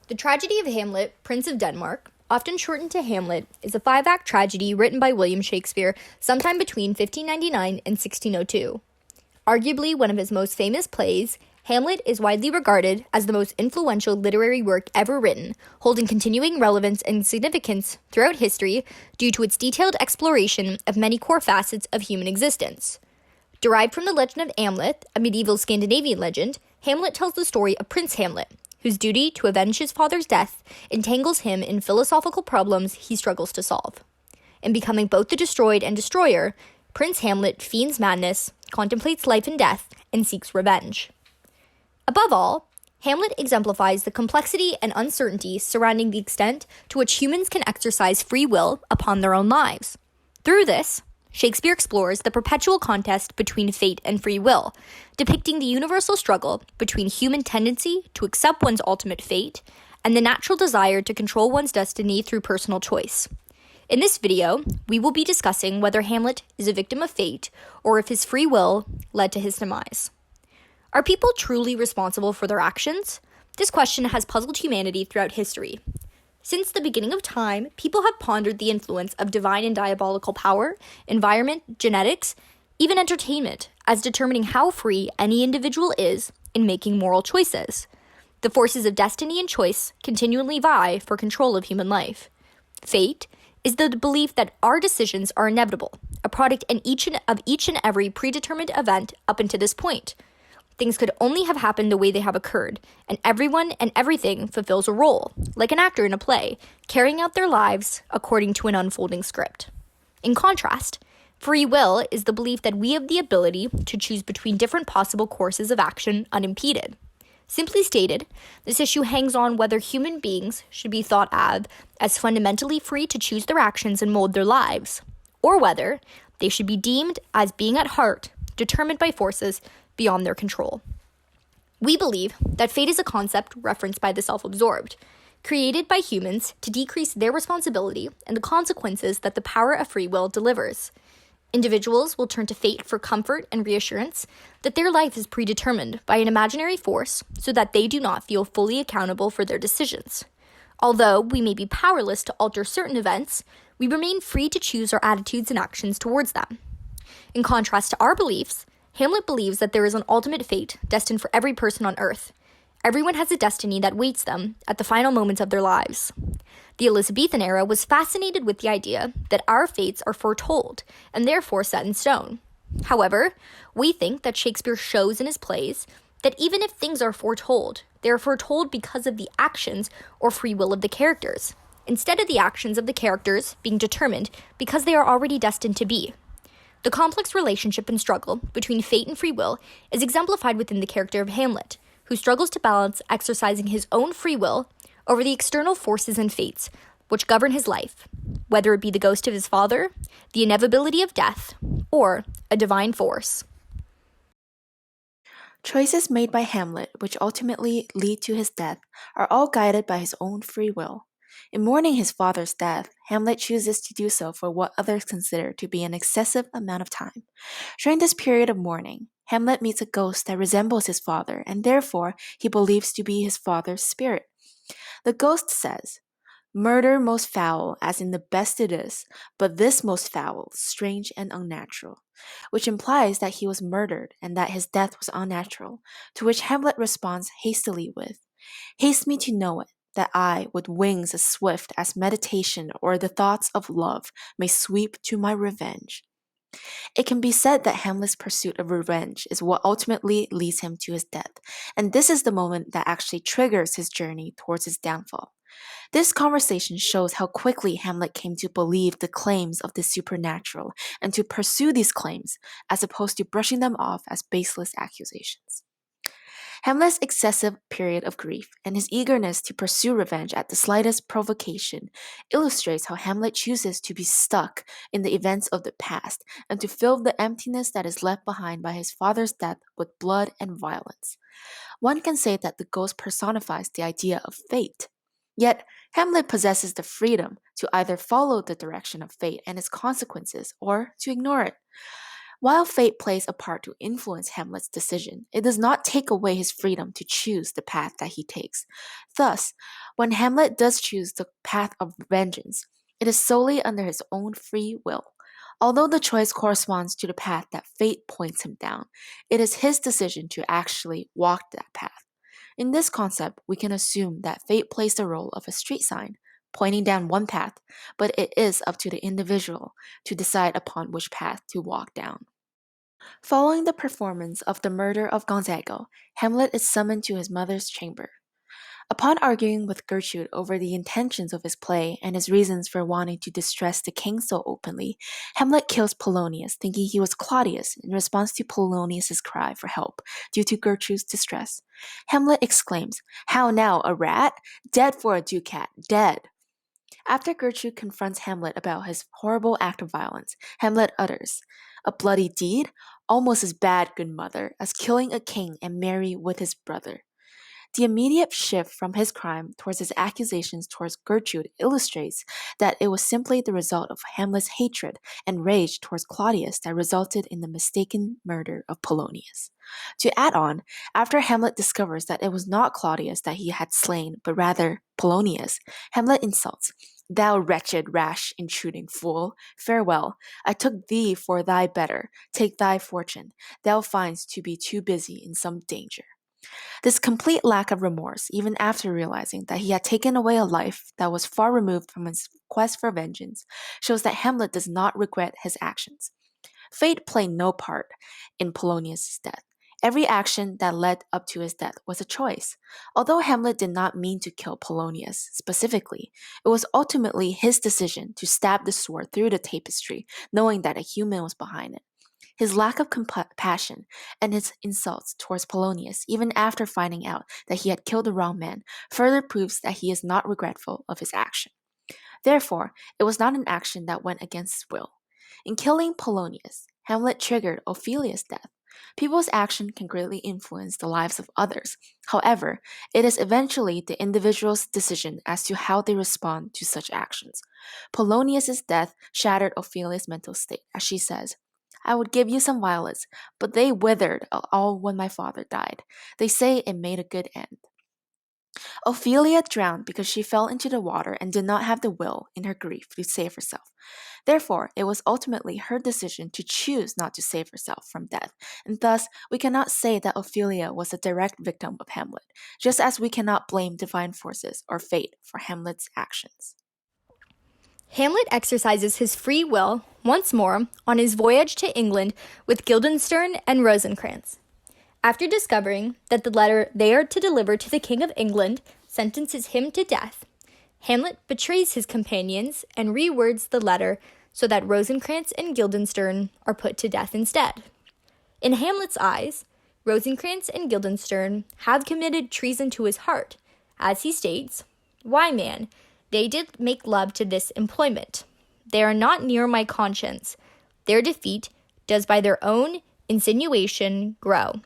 The tragedy of Hamlet, Prince of Denmark, often shortened to Hamlet, is a 5-act tragedy written by William Shakespeare sometime between 1599 and 1602. Arguably one of his most famous plays, Hamlet is widely regarded as the most influential literary work ever written, holding continuing relevance and significance throughout history due to its detailed exploration of many core facets of human existence. Derived from the legend of Hamlet, a medieval Scandinavian legend, Hamlet tells the story of Prince Hamlet, whose duty to avenge his father's death entangles him in philosophical problems he struggles to solve. In becoming both the destroyed and destroyer, Prince Hamlet fiends madness, contemplates life and death, and seeks revenge. Above all, Hamlet exemplifies the complexity and uncertainty surrounding the extent to which humans can exercise free will upon their own lives. Through this, Shakespeare explores the perpetual contest between fate and free will, depicting the universal struggle between human tendency to accept one's ultimate fate and the natural desire to control one's destiny through personal choice. In this video, we will be discussing whether Hamlet is a victim of fate or if his free will led to his demise. Are people truly responsible for their actions? This question has puzzled humanity throughout history. Since the beginning of time, people have pondered the influence of divine and diabolical power, environment, genetics, even entertainment, as determining how free any individual is in making moral choices. The forces of destiny and choice continually vie for control of human life. Fate is the belief that our decisions are inevitable, a product of each and every predetermined event up until this point. Things could only have happened the way they have occurred, and everyone and everything fulfills a role, like an actor in a play, carrying out their lives according to an unfolding script. In contrast, free will is the belief that we have the ability to choose between different possible courses of action unimpeded. Simply stated, this issue hangs on whether human beings should be thought of as fundamentally free to choose their actions and mold their lives, or whether they should be deemed as being at heart determined by forces beyond their control. We believe that fate is a concept referenced by the self-absorbed, created by humans to decrease their responsibility and the consequences that the power of free will delivers. Individuals will turn to fate for comfort and reassurance that their life is predetermined by an imaginary force so that they do not feel fully accountable for their decisions. Although we may be powerless to alter certain events, we remain free to choose our attitudes and actions towards them. In contrast to our beliefs, Hamlet believes that there is an ultimate fate destined for every person on Earth. Everyone has a destiny that waits them at the final moments of their lives. The Elizabethan era was fascinated with the idea that our fates are foretold and therefore set in stone. However, we think that Shakespeare shows in his plays that even if things are foretold, they are foretold because of the actions or free will of the characters, instead of the actions of the characters being determined because they are already destined to be. The complex relationship and struggle between fate and free will is exemplified within the character of Hamlet, who struggles to balance exercising his own free will over the external forces and fates which govern his life, whether it be the ghost of his father, the inevitability of death, or a divine force. Choices made by Hamlet, which ultimately lead to his death, are all guided by his own free will. In mourning his father's death, Hamlet chooses to do so for what others consider to be an excessive amount of time. During this period of mourning, Hamlet meets a ghost that resembles his father, and therefore he believes to be his father's spirit. The ghost says, "Murder most foul, as in the best it is, but this most foul, strange and unnatural," which implies that he was murdered and that his death was unnatural, to which Hamlet responds hastily with, "Haste me to know it, that I, with wings as swift as meditation or the thoughts of love, may sweep to my revenge." It can be said that Hamlet's pursuit of revenge is what ultimately leads him to his death, and this is the moment that actually triggers his journey towards his downfall. This conversation shows how quickly Hamlet came to believe the claims of the supernatural and to pursue these claims, as opposed to brushing them off as baseless accusations. Hamlet's excessive period of grief and his eagerness to pursue revenge at the slightest provocation illustrates how Hamlet chooses to be stuck in the events of the past and to fill the emptiness that is left behind by his father's death with blood and violence. One can say that the ghost personifies the idea of fate. Yet, Hamlet possesses the freedom to either follow the direction of fate and its consequences or to ignore it. While fate plays a part to influence Hamlet's decision, it does not take away his freedom to choose the path that he takes. Thus, when Hamlet does choose the path of vengeance, it is solely under his own free will. Although the choice corresponds to the path that fate points him down, it is his decision to actually walk that path. In this concept, we can assume that fate plays the role of a street sign, pointing down one path, but it is up to the individual to decide upon which path to walk down. Following the performance of the murder of Gonzago, Hamlet is summoned to his mother's chamber. Upon arguing with Gertrude over the intentions of his play and his reasons for wanting to distress the king so openly, Hamlet kills Polonius, thinking he was Claudius in response to Polonius's cry for help due to Gertrude's distress. Hamlet exclaims, "How now, a rat? Dead for a ducat, dead!" After Gertrude confronts Hamlet about his horrible act of violence, Hamlet utters, "A bloody deed? Almost as bad, good mother, as killing a king and marry with his brother." The immediate shift from his crime towards his accusations towards Gertrude illustrates that it was simply the result of Hamlet's hatred and rage towards Claudius that resulted in the mistaken murder of Polonius. To add on, after Hamlet discovers that it was not Claudius that he had slain, but rather Polonius, Hamlet insults, "Thou wretched, rash, intruding fool, farewell. I took thee for thy better. Take thy fortune. Thou find'st to be too busy in some danger." This complete lack of remorse, even after realizing that he had taken away a life that was far removed from his quest for vengeance, shows that Hamlet does not regret his actions. Fate played no part in Polonius' death. Every action that led up to his death was a choice. Although Hamlet did not mean to kill Polonius specifically, it was ultimately his decision to stab the sword through the tapestry, knowing that a human was behind it. His lack of compassion and his insults towards Polonius, even after finding out that he had killed the wrong man, further proves that he is not regretful of his action. Therefore, it was not an action that went against his will. In killing Polonius, Hamlet triggered Ophelia's death. People's action can greatly influence the lives of others. However, it is eventually the individual's decision as to how they respond to such actions. Polonius's death shattered Ophelia's mental state, as she says, "I would give you some violets, but they withered all when my father died. They say it made a good end." Ophelia drowned because she fell into the water and did not have the will, in her grief, to save herself. Therefore, it was ultimately her decision to choose not to save herself from death, and thus we cannot say that Ophelia was a direct victim of Hamlet, just as we cannot blame divine forces or fate for Hamlet's actions. Hamlet exercises his free will once more on his voyage to England with Guildenstern and Rosencrantz. After discovering that the letter they are to deliver to the King of England sentences him to death, Hamlet betrays his companions and rewords the letter so that Rosencrantz and Guildenstern are put to death instead. In Hamlet's eyes, Rosencrantz and Guildenstern have committed treason to his heart. As he states, "Why, man, they did make love to this employment. They are not near my conscience. Their defeat does by their own insinuation grow.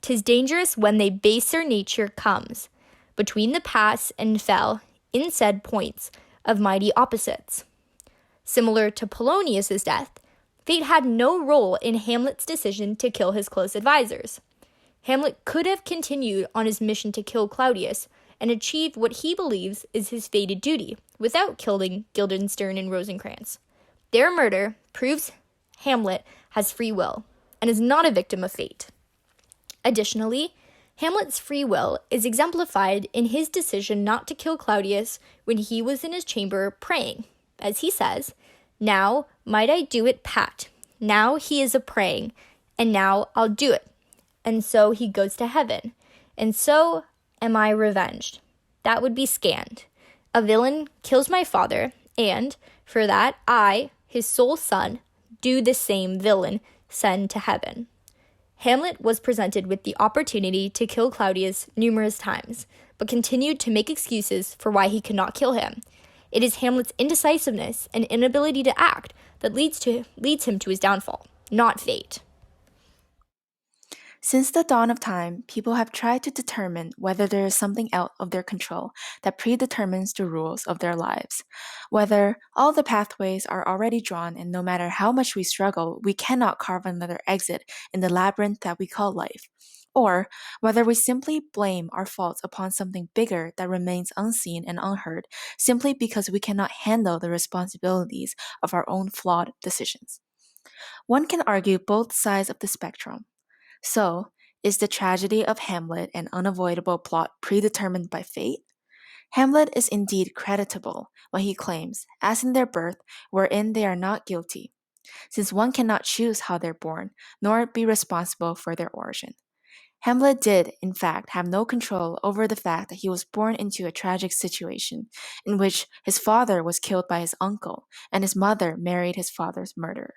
'Tis dangerous when they baser nature comes between the pass and fell in said points of mighty opposites." Similar to Polonius's death, fate had no role in Hamlet's decision to kill his close advisors. Hamlet could have continued on his mission to kill Claudius and achieve what he believes is his fated duty without killing Guildenstern and Rosencrantz. Their murder proves Hamlet has free will and is not a victim of fate. Additionally, Hamlet's free will is exemplified in his decision not to kill Claudius when he was in his chamber praying. As he says, "Now might I do it pat. Now he is a-praying, and now I'll do it." And so he goes to heaven, and so am I revenged. That would be scanned. A villain kills my father, and for that I, his sole son, do the same villain send to heaven. Hamlet was presented with the opportunity to kill Claudius numerous times, but continued to make excuses for why he could not kill him. It is Hamlet's indecisiveness and inability to act that leads him to his downfall, not fate. Since the dawn of time, people have tried to determine whether there is something out of their control that predetermines the rules of their lives, whether all the pathways are already drawn and no matter how much we struggle, we cannot carve another exit in the labyrinth that we call life, or whether we simply blame our faults upon something bigger that remains unseen and unheard simply because we cannot handle the responsibilities of our own flawed decisions. One can argue both sides of the spectrum. So, is the tragedy of Hamlet an unavoidable plot predetermined by fate? Hamlet is indeed creditable when he claims, as in their birth, wherein they are not guilty, since one cannot choose how they're born, nor be responsible for their origin. Hamlet did, in fact, have no control over the fact that he was born into a tragic situation in which his father was killed by his uncle and his mother married his father's murderer.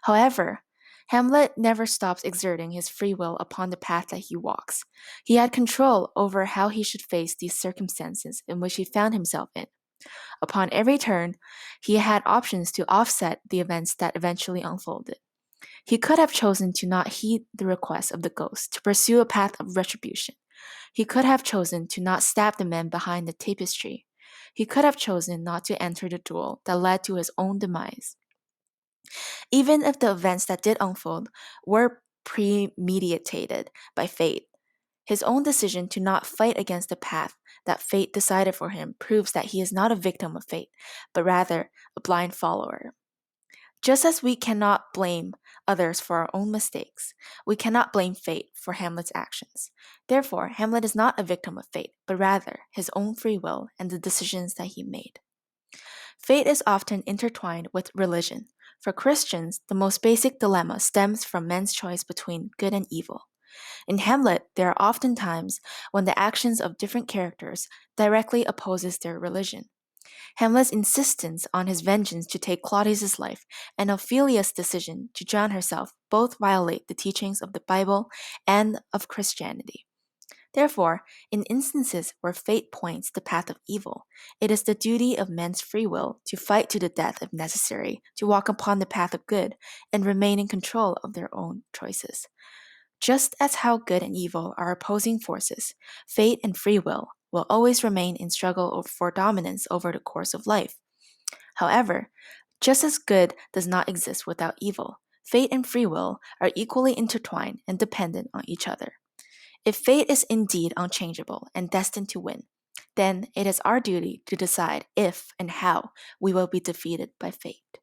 However, Hamlet never stops exerting his free will upon the path that he walks. He had control over how he should face these circumstances in which he found himself in. Upon every turn, he had options to offset the events that eventually unfolded. He could have chosen to not heed the request of the ghost to pursue a path of retribution. He could have chosen to not stab the man behind the tapestry. He could have chosen not to enter the duel that led to his own demise. Even if the events that did unfold were premeditated by fate, his own decision to not fight against the path that fate decided for him proves that he is not a victim of fate, but rather a blind follower. Just as we cannot blame others for our own mistakes, we cannot blame fate for Hamlet's actions. Therefore, Hamlet is not a victim of fate, but rather his own free will and the decisions that he made. Fate is often intertwined with religion. For Christians, the most basic dilemma stems from men's choice between good and evil. In Hamlet, there are often times when the actions of different characters directly opposes their religion. Hamlet's insistence on his vengeance to take Claudius's life and Ophelia's decision to drown herself both violate the teachings of the Bible and of Christianity. Therefore, in instances where fate points the path of evil, it is the duty of men's free will to fight to the death if necessary, to walk upon the path of good, and remain in control of their own choices. Just as how good and evil are opposing forces, fate and free will always remain in struggle for dominance over the course of life. However, just as good does not exist without evil, fate and free will are equally intertwined and dependent on each other. If fate is indeed unchangeable and destined to win, then it is our duty to decide if and how we will be defeated by fate.